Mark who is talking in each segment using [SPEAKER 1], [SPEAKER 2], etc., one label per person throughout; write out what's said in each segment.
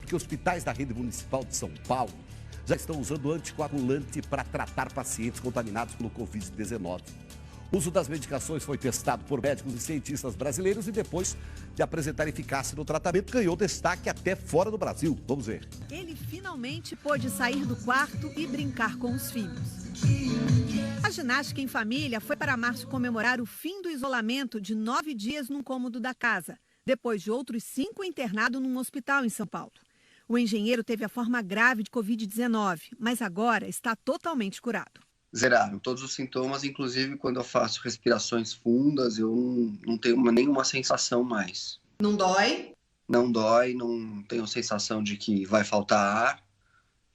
[SPEAKER 1] porque hospitais da rede municipal de São Paulo já estão usando anticoagulante para tratar pacientes contaminados pelo Covid-19. O uso das medicações foi testado por médicos e cientistas brasileiros e depois de apresentar eficácia no tratamento, ganhou destaque até fora do Brasil. Vamos ver.
[SPEAKER 2] Ele finalmente pôde sair do quarto e brincar com os filhos. A ginástica em família foi para março comemorar o fim do isolamento de 9 dias num cômodo da casa, depois de outros 5 internado num hospital em São Paulo. O engenheiro teve a forma grave de Covid-19, mas agora está totalmente curado.
[SPEAKER 3] Zeraram todos os sintomas, inclusive quando eu faço respirações fundas, eu não tenho nenhuma sensação mais.
[SPEAKER 4] Não dói?
[SPEAKER 3] Não dói, não tenho sensação de que vai faltar ar,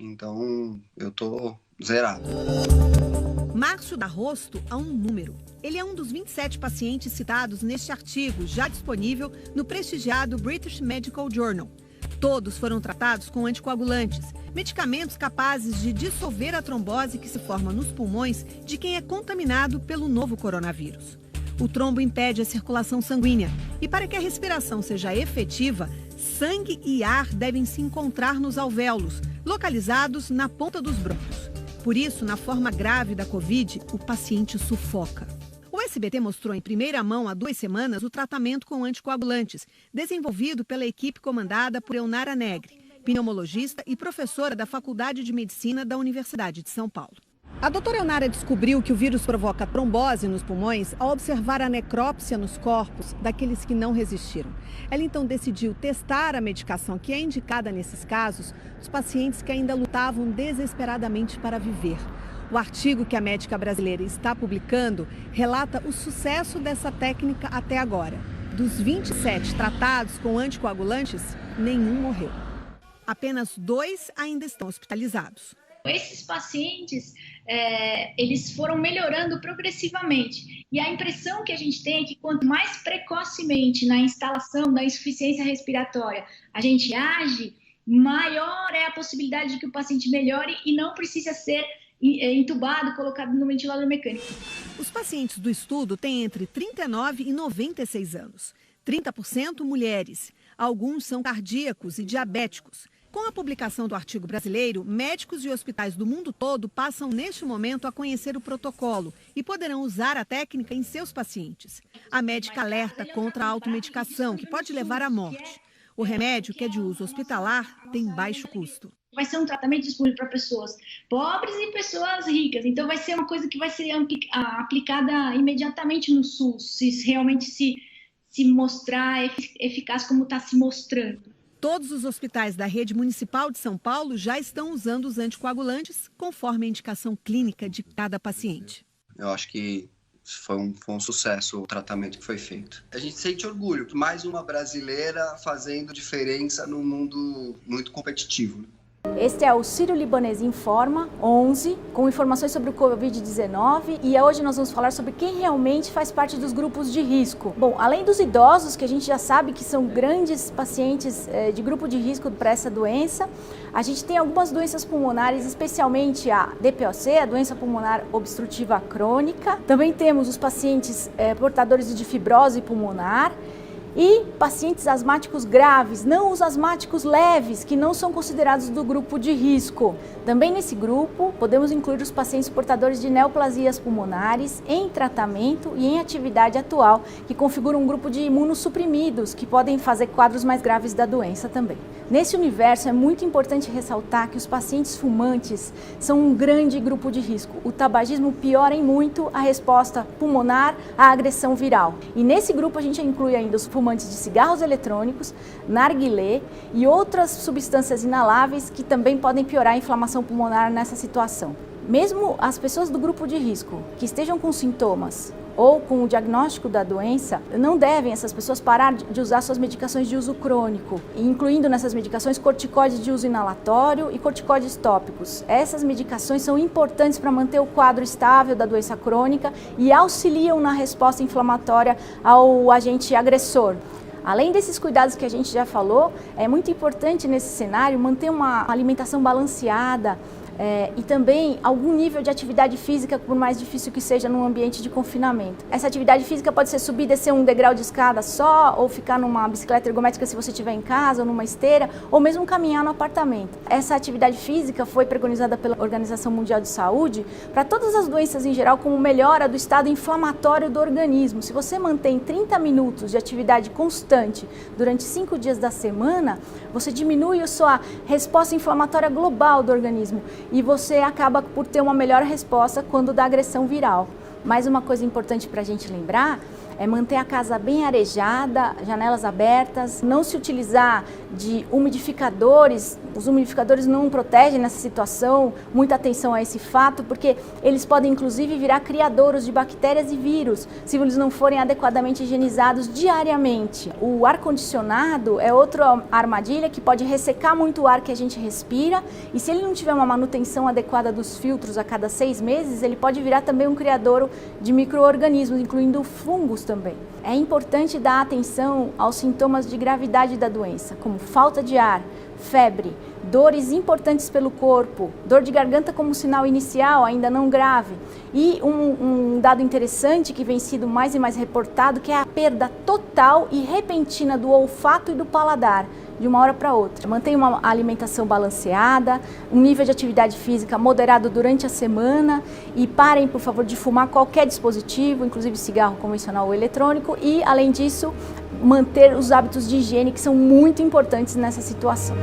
[SPEAKER 3] então eu tô zerado.
[SPEAKER 2] Márcio dá rosto a um número. Ele é um dos 27 pacientes citados neste artigo, já disponível no prestigiado British Medical Journal. Todos foram tratados com anticoagulantes, medicamentos capazes de dissolver a trombose que se forma nos pulmões de quem é contaminado pelo novo coronavírus. O trombo impede a circulação sanguínea e, para que a respiração seja efetiva, sangue e ar devem se encontrar nos alvéolos, localizados na ponta dos brônquios. Por isso, na forma grave da Covid, o paciente sufoca. O SBT mostrou em primeira mão há 2 semanas o tratamento com anticoagulantes, desenvolvido pela equipe comandada por Eunara Negri, pneumologista e professora da Faculdade de Medicina da Universidade de São Paulo. A doutora Eunara descobriu que o vírus provoca trombose nos pulmões ao observar a necrópsia nos corpos daqueles que não resistiram. Ela então decidiu testar a medicação que é indicada nesses casos dos pacientes que ainda lutavam desesperadamente para viver. O artigo que a médica brasileira está publicando relata o sucesso dessa técnica até agora. Dos 27 tratados com anticoagulantes, nenhum morreu. Apenas 2 ainda estão hospitalizados.
[SPEAKER 5] Esses pacientes, eles foram melhorando progressivamente. E a impressão que a gente tem é que quanto mais precocemente na instalação da insuficiência respiratória a gente age, maior é a possibilidade de que o paciente melhore e não precisa ser entubado, colocado no ventilador mecânico.
[SPEAKER 2] Os pacientes do estudo têm entre 39 e 96 anos. 30% mulheres. Alguns são cardíacos e diabéticos. Com a publicação do artigo brasileiro, médicos e hospitais do mundo todo passam neste momento a conhecer o protocolo e poderão usar a técnica em seus pacientes. A médica alerta contra a automedicação, que pode levar à morte. O remédio, que é de uso hospitalar, tem baixo custo.
[SPEAKER 5] Vai ser um tratamento disponível para pessoas pobres e pessoas ricas. Então, vai ser uma coisa que vai ser aplicada imediatamente no SUS, se realmente se mostrar eficaz como está se mostrando.
[SPEAKER 2] Todos os hospitais da rede municipal de São Paulo já estão usando os anticoagulantes conforme a indicação clínica de cada paciente.
[SPEAKER 3] Eu acho que foi um sucesso o tratamento que foi feito. A gente sente orgulho, mais uma brasileira fazendo diferença num mundo muito competitivo.
[SPEAKER 6] Este é o Sírio-Libanês Informa 11, com informações sobre o Covid-19, e hoje nós vamos falar sobre quem realmente faz parte dos grupos de risco. Bom, além dos idosos, que a gente já sabe que são grandes pacientes de grupo de risco para essa doença, a gente tem algumas doenças pulmonares, especialmente a DPOC, a doença pulmonar obstrutiva crônica. Também temos os pacientes portadores de fibrose pulmonar, e pacientes asmáticos graves, não os asmáticos leves, que não são considerados do grupo de risco. Também nesse grupo, podemos incluir os pacientes portadores de neoplasias pulmonares em tratamento e em atividade atual, que configuram um grupo de imunossuprimidos, que podem fazer quadros mais graves da doença também. Nesse universo, é muito importante ressaltar que os pacientes fumantes são um grande grupo de risco. O tabagismo piora em muito a resposta pulmonar à agressão viral. E nesse grupo, a gente inclui ainda os fumantes de cigarros eletrônicos, narguilé e outras substâncias inaláveis que também podem piorar a inflamação pulmonar nessa situação. Mesmo as pessoas do grupo de risco que estejam com sintomas ou com o diagnóstico da doença, não devem essas pessoas parar de usar suas medicações de uso crônico, incluindo nessas medicações corticoides de uso inalatório e corticoides tópicos. Essas medicações são importantes para manter o quadro estável da doença crônica e auxiliam na resposta inflamatória ao agente agressor. Além desses cuidados que a gente já falou, é muito importante nesse cenário manter uma alimentação balanceada, e também algum nível de atividade física, por mais difícil que seja num ambiente de confinamento. Essa atividade física pode ser subir e descer um degrau de escada só, ou ficar numa bicicleta ergométrica se você estiver em casa, ou numa esteira, ou mesmo caminhar no apartamento. Essa atividade física foi preconizada pela Organização Mundial de Saúde para todas as doenças em geral, como melhora do estado inflamatório do organismo. Se você mantém 30 minutos de atividade constante durante 5 dias da semana, você diminui a sua resposta inflamatória global do organismo e você acaba por ter uma melhor resposta quando dá agressão viral. Mais uma coisa importante para a gente lembrar é manter a casa bem arejada, janelas abertas, não se utilizar de umidificadores. Os umidificadores não protegem nessa situação, muita atenção a esse fato, porque eles podem inclusive virar criadouros de bactérias e vírus, se eles não forem adequadamente higienizados diariamente. O ar-condicionado é outra armadilha que pode ressecar muito o ar que a gente respira, e se ele não tiver uma manutenção adequada dos filtros a cada 6 meses, ele pode virar também um criadouro de micro-organismos, incluindo fungos também. É importante dar atenção aos sintomas de gravidade da doença, como falta de ar, febre, dores importantes pelo corpo, dor de garganta como sinal inicial, ainda não grave. E um dado interessante que vem sido mais e mais reportado, que é a perda total e repentina do olfato e do paladar, de uma hora para outra. Mantenha uma alimentação balanceada, um nível de atividade física moderado durante a semana e parem, por favor, de fumar qualquer dispositivo, inclusive cigarro convencional ou eletrônico, e, além disso, manter os hábitos de higiene que são muito importantes nessa situação.